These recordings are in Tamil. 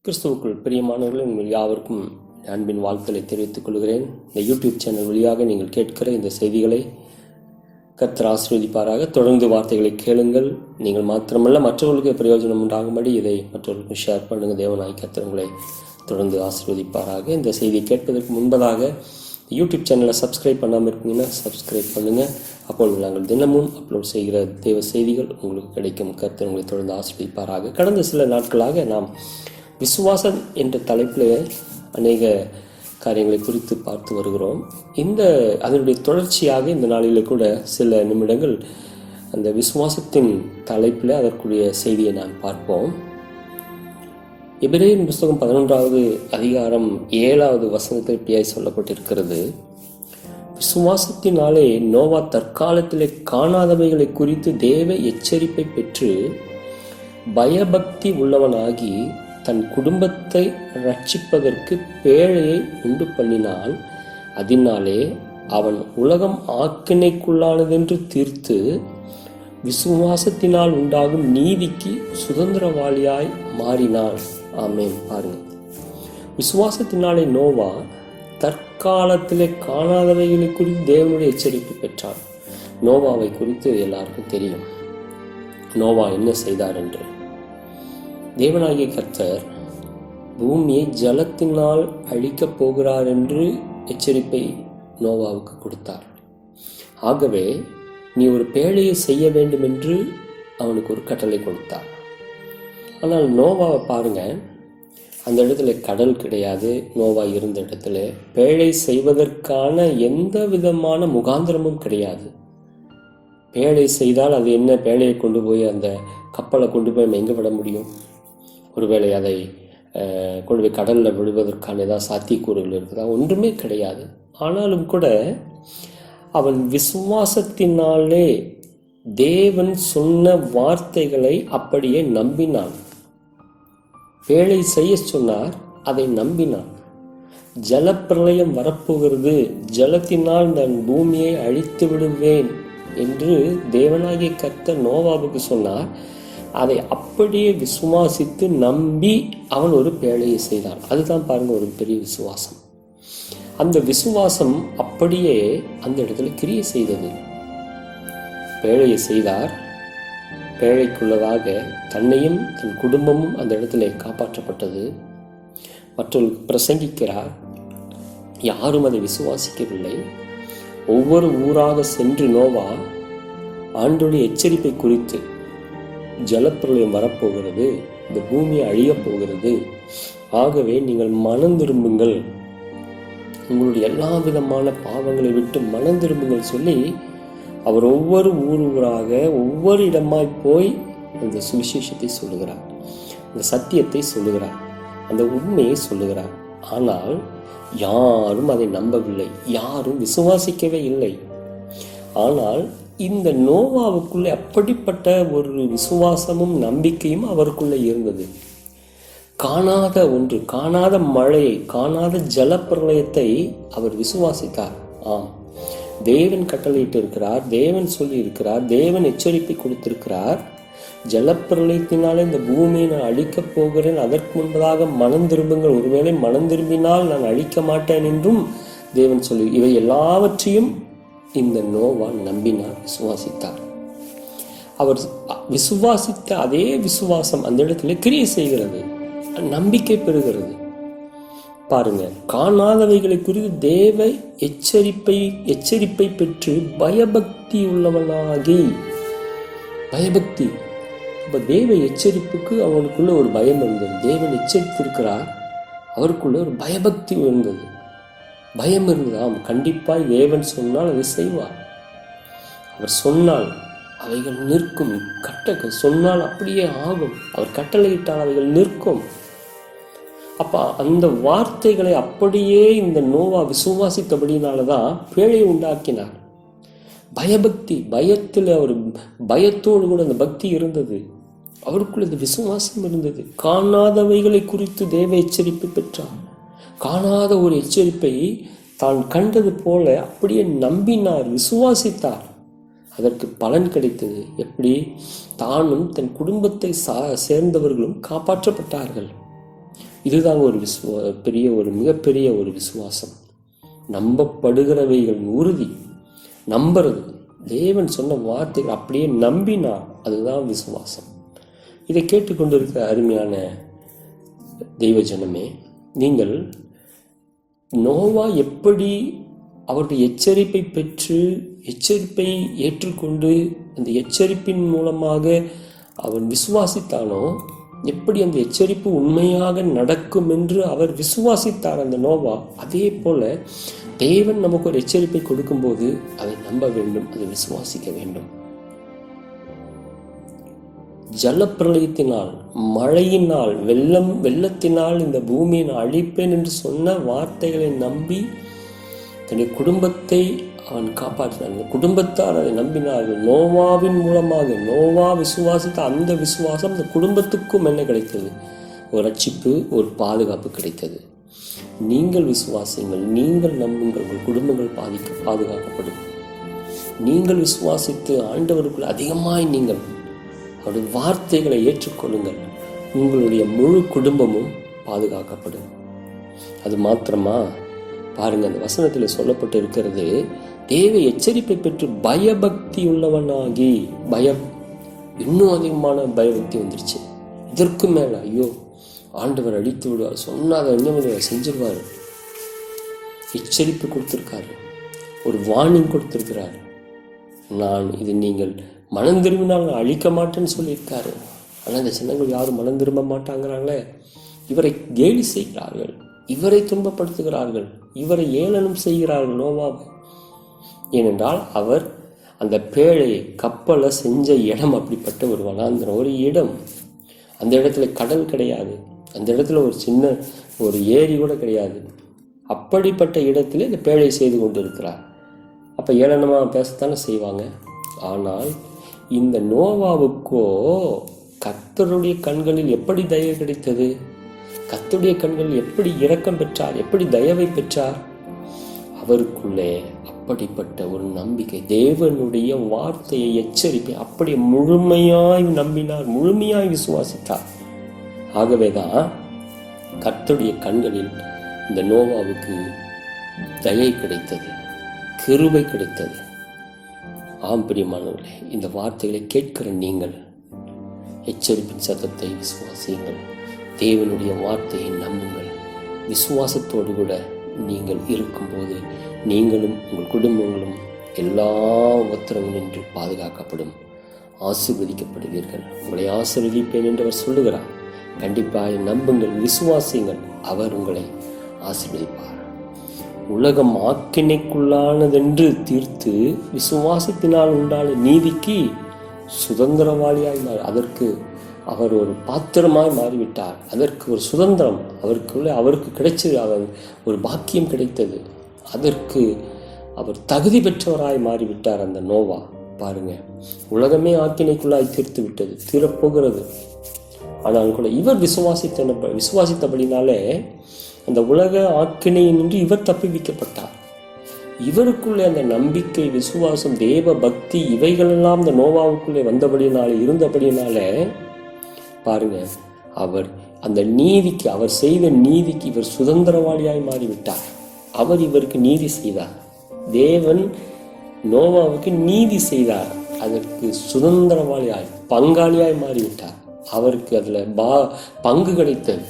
கிறிஸ்துவுக்குள் பிரியமானவர்கள், உங்கள் யாவருக்கும் அன்பின் வாழ்த்துக்களை தெரிவித்துக் கொள்கிறேன். இந்த யூடியூப் சேனல் வழியாக நீங்கள் கேட்கிற இந்த செய்திகளை கர்த்தர் ஆசீர்வதிப்பாராக. தொடர்ந்து வார்த்தைகளை கேளுங்கள். நீங்கள் மாத்திரமல்ல, மற்றவர்களுக்கு பிரயோஜனம் உண்டாகும்படி இதை மற்றவர்களுக்கு ஷேர் பண்ணுங்கள். தேவனாய் கர்த்தர் உங்களை தொடர்ந்து ஆசீர்வதிப்பாராக. இந்த செய்தியை கேட்பதற்கு முன்பதாக யூடியூப் சேனலை சப்ஸ்கிரைப் பண்ணாமல் இருக்கீங்கன்னா சப்ஸ்கிரைப் பண்ணுங்கள். அப்பொழுது நாங்கள் தினமும் அப்லோட் செய்கிற தேவ செய்திகள் உங்களுக்கு கிடைக்கும். கர்த்தர் உங்களை தொடர்ந்து ஆசீர்வதிப்பாராக. கடந்த சில நாட்களாக நாம் விசுவாசம் என்ற தலைப்பில் அநேக காரியங்களை குறித்து பார்த்து வருகிறோம். அதனுடைய தொடர்ச்சியாக இந்த நாளில் கூட சில நிமிடங்கள் அந்த விசுவாசத்தின் தலைப்பில் அதற்குரிய செய்தியை நாம் பார்ப்போம். எபிரேயர் புத்தகம் 11வது அதிகாரம் 7வது வசனத்தில் இப்படியாய் சொல்லப்பட்டிருக்கிறது. விசுவாசத்தினாலே நோவா தற்காலத்திலே காணாதவைகளை குறித்து தேவ எச்சரிப்பை பெற்று பயபக்தி உள்ளவனாகி தன் குடும்பத்தை ரட்சிப்பதற்கு பேழையை உண்டு பண்ணினான். அதனாலே அவன் உலகம் ஆக்கினைக்குள்ளானதென்று தீர்த்து விசுவாசத்தினால் உண்டாகும் நீதிக்கு சுதந்திரவாளியாய் மாறினான். ஆமென். பாருங்க, விசுவாசத்தினாலே நோவா தற்காலத்திலே காணாதவைகளை குறித்து தேவனுடைய எச்சரிப்பு பெற்றான். நோவாவை குறித்து எல்லாருக்கும் தெரியும். நோவா என்ன செய்தார் என்று. தேவனாகிய கர்த்தர் பூமியை ஜலத்தினால் அழிக்கப் போகிறார் என்று எச்சரிப்பை நோவாவுக்கு கொடுத்தார். ஆகவே நீ ஒரு பேழையை செய்ய வேண்டும் என்று அவனுக்கு ஒரு கட்டளை கொடுத்தார். ஆனால் நோவாவை பாருங்க, அந்த இடத்துல கடல் கிடையாது. நோவா இருந்த இடத்துல பேழை செய்வதற்கான எந்த விதமான முகாந்திரமும் கிடையாது. பேழை செய்தால் அது என்ன, பேழையை கொண்டு போய் அந்த கப்பலை கொண்டு போய் நம்ம எங்கே விட முடியும்? ஒருவேளை அதை கொண்டு போய் கடலில் விடுவதற்கான ஏதாவது சாத்தியக்கூறுகள் இருக்குதா? ஒன்றுமே கிடையாது. ஆனாலும் கூட அவன் விசுவாசத்தினாலே தேவன் சொன்ன வார்த்தைகளை அப்படியே நம்பினான். பேழை செய்ய சொன்னார், அதை நம்பினான். ஜலப்பிரளயம் வரப்போகிறது, ஜலத்தினால் நான் பூமியை அழித்து விடுவேன் என்று தேவனாகிய கர்த்தர் நோவாவுக்கு சொன்னார். அதை அப்படியே விசுவாசித்து நம்பி அவன் ஒரு பேழையை செய்தான். அதுதான் பாருங்க ஒரு பெரிய விசுவாசம். அந்த விசுவாசம் அப்படியே அந்த இடத்துல கிரியை செய்தது. பேழையை செய்தார். பேழைக்குள்ளதாக தன்னையும் தன் குடும்பமும் அந்த இடத்துல காப்பாற்றப்பட்டது. மற்றவர்களுக்கு பிரசங்கிக்கிறார். யாரும் அதை விசுவாசிக்கவில்லை. ஒவ்வொரு ஊராக சென்று நோவா ஆண்டவருடைய எச்சரிப்பை குறித்து, ஜலப்பிரளயம் வரப்போகிறது, இந்த பூமியை அழியப் போகிறது, ஆகவே நீங்கள் மனம் திரும்புங்கள், உங்களுடைய எல்லா விதமான பாவங்களை விட்டு மனம் திரும்புங்கள் சொல்லி அவர் ஒவ்வொரு ஊராக ஒவ்வொரு இடமாய் போய் அந்த சுவிசேஷத்தை சொல்லுகிறார், அந்த சத்தியத்தை சொல்லுகிறார், அந்த உண்மையை சொல்லுகிறார். ஆனால் யாரும் அதை நம்பவில்லை, யாரும் விசுவாசிக்கவே இல்லை. ஆனால் இந்த நோவாவுக்குள்ளே அப்படிப்பட்ட ஒரு விசுவாசமும் நம்பிக்கையும் அவருக்குள்ளே இருந்தது. காணாத ஒன்று, காணாத மழையை, காணாத ஜலப்பிரளயத்தை அவர் விசுவாசித்தார். ஆம், தேவன் கட்டளையிட்டு இருக்கிறார், தேவன் சொல்லி இருக்கிறார், தேவன் எச்சரிப்பை கொடுத்திருக்கிறார். ஜலப்பிரளயத்தினாலே இந்த பூமியை நான் அழிக்கப் போகிறேன், அதற்கு முன்பதாக மனம் திரும்புங்கள், ஒருவேளை மனம் திரும்பினால் நான் அழிக்க மாட்டேன் என்றும் தேவன் சொல்லி, இவை எல்லாவற்றையும் இந்த நோவா நம்பினார், விசுவாசித்தார். அவர் விசுவாசித்த அதே விசுவாசம் அந்த இடத்துல கிரியை செய்கிறது, நம்பிக்கை பெறுகிறது. பாருங்க, காணாதவைகளை குறித்து தேவ எச்சரிப்பை பெற்று பயபக்தி உள்ளவனாகி, பயபக்தி. இப்ப தேவ எச்சரிப்புக்கு அவனுக்குள்ள ஒரு பயம் இருந்தது. தேவன் எச்சரித்திருக்கிறார், அவருக்குள்ள ஒரு பயபக்தி இருந்தது, பயம் இருந்ததாம். கண்டிப்பாய் தேவன் சொன்னால் அதை செய்வார். அவர் சொன்னால் அவைகள் நிற்கும். சொன்னால் அப்படியே ஆகும். அவர் கட்டளையிட்டால் அவைகள் நிற்கும். அப்ப அந்த வார்த்தைகளை அப்படியே இந்த நோவா விசுவாசித்தபடினாலதான் பேழையை உண்டாக்கினார். பயபக்தி, பயத்தில் அவர் பயத்தோடு கூட அந்த பக்தி இருந்தது. அவருக்குள்ள இந்த விசுவாசம் இருந்தது. காணாதவைகளை குறித்து தேவ எச்சரிப்பு பெற்றார். காணாத ஒரு எச்சரிப்பை தான் கண்டது போல அப்படியே நம்பினார், விசுவாசித்தார். அதற்கு பலன் கிடைத்தது. எப்படி? தானும் தன் குடும்பத்தை சேர்ந்தவர்களும் காப்பாற்றப்பட்டார்கள். இதுதாங்க ஒரு மிகப்பெரிய ஒரு விசுவாசம். நம்பப்படுகிறவைகளின் உறுதி, நம்புறது, தேவன் சொன்ன வார்த்தைகள் அப்படியே நம்பினா அதுதான் விசுவாசம். இதை கேட்டுக்கொண்டிருக்கிற அருமையான தெய்வ ஜனமே, நீங்கள் நோவா எப்படி அவருடைய எச்சரிப்பை பெற்று எச்சரிப்பை ஏற்றுக்கொண்டு அந்த எச்சரிப்பின் மூலமாக அவன் விசுவாசித்தானோ, எப்படி அந்த எச்சரிப்பு உண்மையாக நடக்கும் என்று அவர் விசுவாசித்தார் அந்த நோவா, அதே போல தேவன் நமக்கு ஒரு எச்சரிப்பை கொடுக்கும்போது அதை நம்ப வேண்டும், அதை விசுவாசிக்க வேண்டும். ஜலப்பிரளயத்தினால், மழையினால், வெள்ளத்தினால் இந்த பூமியை நான் அழிப்பேன் என்று சொன்ன வார்த்தைகளை நம்பி தன்னுடைய குடும்பத்தை அவன் காப்பாற்றினான். குடும்பத்தார் அதை நம்பினார்கள். நோவாவின் மூலமாக நோவா விசுவாசித்த அந்த விசுவாசம் அந்த குடும்பத்துக்கும் என்ன கிடைத்தது? ஒரு ரட்சிப்பு, ஒரு பாதுகாப்பு கிடைத்தது. நீங்கள் விசுவாசிங்கள், நீங்கள் நம்புங்கள், உங்கள் குடும்பங்கள் பாதுகாக்கப்படும். நீங்கள் விசுவாசித்து ஆண்டவருக்குள் அதிகமாய் நீங்கள் அவருடைய வார்த்தைகளை ஏற்றுக்கொள்ளுங்கள், உங்களுடைய முழு குடும்பமும் பாதுகாக்கப்படும். அது மாத்திரமா? பாருங்க, அந்த வசனத்தில் சொல்லப்பட்டு இருக்கிறது, தேவ எச்சரிப்பை பெற்று பயபக்தி உள்ளவனாகி, பயம், இன்னும் அதிகமான பயபக்தி வந்துருச்சு. இதற்கு மேல ஐயோ ஆண்டவர் அழித்து விடுவார், சொன்னாத என்ன செஞ்சிருவார், எச்சரிப்பு கொடுத்திருக்காரு, ஒரு வார்னிங் கொடுத்திருக்கிறார். இது நீங்கள் மனம் திரும்பினால் நான் அழிக்க மாட்டேன்னு சொல்லியிருக்காரு. ஆனால் இந்த சின்னங்கள் யாரும் மனம் திரும்ப மாட்டாங்கிறாங்களே. இவரை கேலி செய்கிறார்கள், இவரை துன்பப்படுத்துகிறார்கள், இவரை ஏளனம் செய்கிறார்கள் நோவாவை. ஏனென்றால் அவர் அந்த பேழை கப்பலை செஞ்ச இடம் அப்படிப்பட்ட ஒரு வனாந்திரம், ஒரு இடம். அந்த இடத்துல கடல் கிடையாது, அந்த இடத்துல ஒரு சின்ன ஒரு ஏரி கூட கிடையாது. அப்படிப்பட்ட இடத்துல இந்த பேழை செய்து கொண்டு இருக்கிறார். அப்போ ஏளனமாக பேசத்தானே செய்வாங்க. ஆனால் இந்த நோவாவுக்கோ கர்த்தருடைய கண்களில் எப்படி தயவு கிடைத்தது? கர்த்தருடைய கண்களில் எப்படி இரக்கம் பெற்றார், எப்படி தயவை பெற்றார்? அவருக்குள்ளே அப்படிப்பட்ட ஒரு நம்பிக்கை, தேவனுடைய வார்த்தையை எச்சரிக்கை அப்படி முழுமையாய் நம்பினார், முழுமையாய் விசுவாசித்தார். ஆகவேதான் கர்த்தருடைய கண்களில் இந்த நோவாவுக்கு தயை கிடைத்தது, கிருபை கிடைத்தது. ஆம் பிரியமானவர்களே, இந்த வார்த்தைகளை கேட்கிற நீங்கள் எச்சரிப்பின் சத்தத்தை விசுவாசியுங்கள், தேவனுடைய வார்த்தையை நம்புங்கள். விசுவாசத்தோடு கூட நீங்கள் இருக்கும்போது நீங்களும் உங்கள் குடும்பங்களும் எல்லா உத்தரவும் நின்று பாதுகாக்கப்படும், ஆசீர்வதிக்கப்படுவீர்கள். உங்களை ஆசீர்வதிப்பேன் என்று அவர் சொல்லுகிறார். கண்டிப்பாக நம்புங்கள், விசுவாசியுங்கள், அவர் உங்களை ஆசீர்வதிப்பார். உலகம் ஆக்கினைக்குள்ளானதென்று தீர்த்து விசுவாசத்தினால் உண்டான நீதிக்கு சுதந்திரவாளியாய் அதற்கு அவர் ஒரு பாத்திரமாய் மாறிவிட்டார். அதற்கு ஒரு சுதந்திரம் அவருக்கு கிடைச்சது, அவர் ஒரு பாக்கியம் கிடைத்தது. அதற்கு அவர் தகுதி பெற்றவராய் மாறிவிட்டார் அந்த நோவா. பாருங்க, உலகமே ஆக்கினைக்குள்ளாய் தீர்த்து விட்டது, தீரப்போகிறது. ஆனால் கூட இவர் விசுவாசித்தபடினாலே அந்த உலக ஆக்கினையினின்று இவர் தப்பிவிக்கப்பட்டார். இவருக்குள்ளே அந்த நம்பிக்கை, விசுவாசம், தேவ பக்தி இவைகளெல்லாம் இந்த நோவாவுக்குள்ளே இருந்தபடினாலே பாருங்க, அவர் அந்த நீதிக்கு, அவர் செய்த நீதிக்கு இவர் சுதந்திரவாளியாய் மாறிவிட்டார். அவர் இவருக்கு நீதி செய்தார். தேவன் நோவாவுக்கு நீதி செய்தார். அதற்கு சுதந்திரவாளியாய், பங்காளியாய் மாறிவிட்டார். அவருக்கு அதுல பங்கு கிடைத்தது,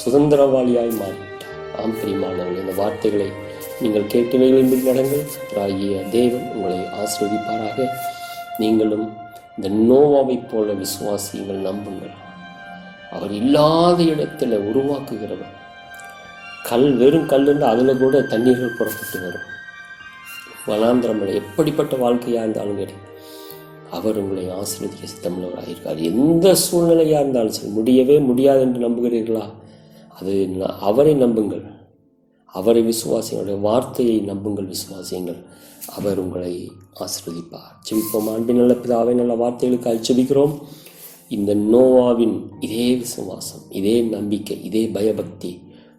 சுதந்திரவாளியாய் மாறிவிட்டார். ஆம் பிரியமானவர்களே, இந்த வார்த்தைகளை நீங்கள் கேட்டவைகளின்படி நடங்கள். ஆகிய தேவன் உங்களை ஆசீர்வதிப்பாராக. நீங்களும் இந்த நோவாவை போல விசுவாசியுங்கள், நம்புங்கள். அவர் இல்லாத இடத்துல உருவாக்குகிறவர். வெறும் கல்லுன்னு அதில் கூட தண்ணீர்கள் புறப்பட்டு வரும். வனாந்திரமலை எப்படிப்பட்ட வாழ்க்கையாக இருந்தாலும் சரி, அவர் உங்களை ஆசீர்வதிக்க சித்தமுள்ளவராயிருக்கார். எந்த சூழ்நிலையாக இருந்தாலும் சரி, முடியவே முடியாது என்று நம்புகிறீர்களா? அது அவரை நம்புங்கள், அவரை விசுவாசியுடைய வார்த்தையை நம்புங்கள், விசுவாசியுங்கள். அவர் உங்களை ஆசீர்வதிப்பார். ஜெபிப்போம். அன்பின் நல்ல பிதாவே, நல்ல வார்த்தைகளுக்காக ஜெபிக்கிறோம். இந்த நோவாவின் இதே விசுவாசம், இதே நம்பிக்கை, இதே பயபக்தி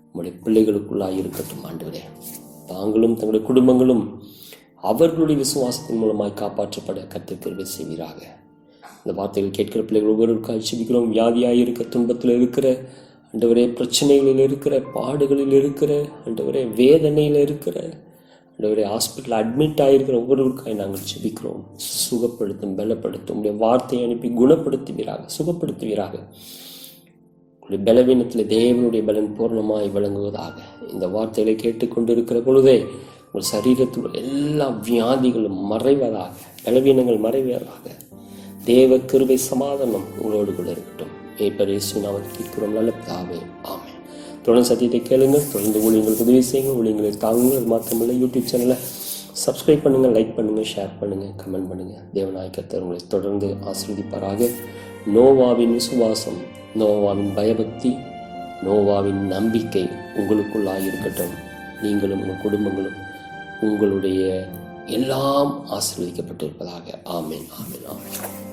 உங்களுடைய பிள்ளைகளுக்குள்ளாக இருக்கட்டும். ஆண்டவரே, தாங்களும் தங்களுடைய குடும்பங்களும் அவர்களுடைய விசுவாசத்தின் மூலமாய் காப்பாற்றப்பட கர்த்தர் கிருபை செய்வீராக. இந்த வார்த்தைகள் கேட்கிற பிள்ளைகள் ஒவ்வொருவருக்காக ஜெபிக்கிறோம். வியாதியாக இருக்க, துன்பத்தில் இருக்கிற ஆண்டவரே, பிரச்சனைகளில் இருக்கிற, பாடுகளில் இருக்கிற, ஆண்டவரே, வேதனையில் இருக்கிற, ஆண்டவரே, ஹாஸ்பிட்டல் அட்மிட் ஆகிருக்கிற ஒவ்வொருவருக்காய் நாங்கள் ஜெபிக்கிறோம். சுகப்படுத்தும், பலப்படுத்தும், உடைய வார்த்தையை அனுப்பி குணப்படுத்துவீராக, சுகப்படுத்துவீராக. உடைய பலவீனத்தில் தேவனுடைய பலன் பூர்ணமாய் விளங்குவதாக. இந்த வார்த்தைகளை கேட்டுக்கொண்டிருக்கிற பொழுதே உங்கள் சரீரத்தில் எல்லா வியாதிகளும் மறைவதாக, பலவீனங்கள் மறைவதாக. தேவ கிருபை சமாதானம் உங்களோடு கூட இருக்கட்டும். மேய்ப்பர் இயேசு நாமத்தில் கேட்கிறோம் நல்ல பிதாவே, ஆமென். தொடர்ந்து சத்தியத்தை கேளுங்கள், தொடர்ந்து ஊழியங்களுக்கு உதவி செய்யுங்கள், ஊழியங்களை தாங்குங்கள். அது மாத்திரமில்லை, யூடியூப் சேனலை சப்ஸ்கிரைப் பண்ணுங்கள், லைக் பண்ணுங்கள், ஷேர் பண்ணுங்கள், கமெண்ட் பண்ணுங்கள். தேவனாய் கர்த்தர் உங்களை தொடர்ந்து ஆசீர்வதிப்பாராக. நோவாவின் விசுவாசம், நோவாவின் பயபக்தி, நோவாவின் நம்பிக்கை உங்களுக்குள்ளாயிருக்கட்டும். நீங்களும் உங்கள் குடும்பங்களும் உங்களுடைய எல்லாம் ஆசீர்வதிக்கப்பட்டிருப்பதாக. ஆமென், ஆமென், ஆமென்.